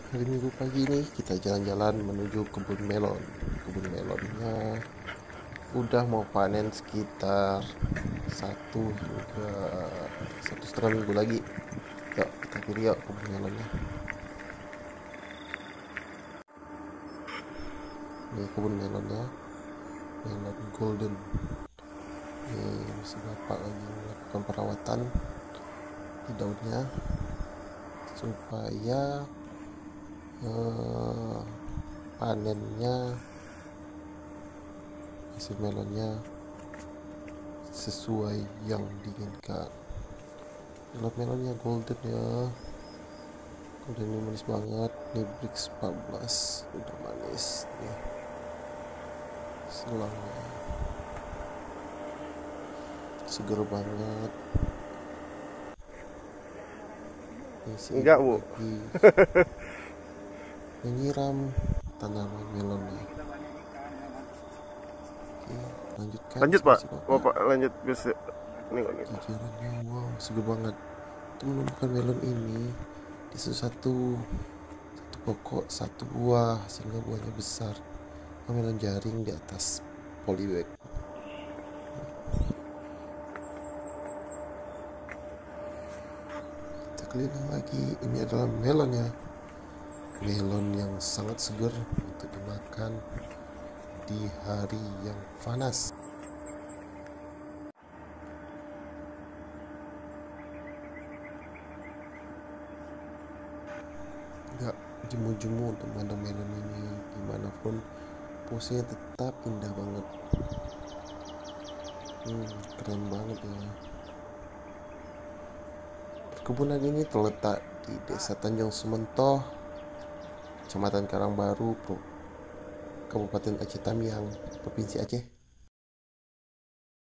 Hari Minggu pagi ini kita jalan-jalan menuju kebun melon. Kebun melonnya udah mau panen sekitar 1 hingga 1,5 minggu lagi. Yuk kita pilih yuk kebun melonnya. Ini kebun melonnya, melon golden. Ini masih bapak lagi melakukan perawatan di daunnya supaya panennya, hasil melonnya sesuai yang diinginkan. Melonnya golden ya, golden ini manis banget. Ini Brix 14 udah manis nih selangnya, seger banget. Ini si ibu Enggak, Bu. lagi menyiram tanaman melonnya. Oke, lanjutkan Lanjut, sama Pak. si bapak. Bapak lanjut bisa. Ini kok nih. Jajarannya wow, seger banget. Itu menemukan melon ini di satu pokok satu buah, sehingga buahnya besar. Melon jaring di atas polybag. Kita keliling lagi. Ini adalah melonnya, melon yang sangat segar untuk dimakan di hari yang panas. Nggak jemu-jemu untuk memandang melon ini, dimanapun posenya tetap indah banget. Keren banget ya. Perkebunan ini terletak di Desa Tanjung Sementoh, Kecamatan Karangbaru, Kabupaten Aceh Tamiang, Provinsi Aceh.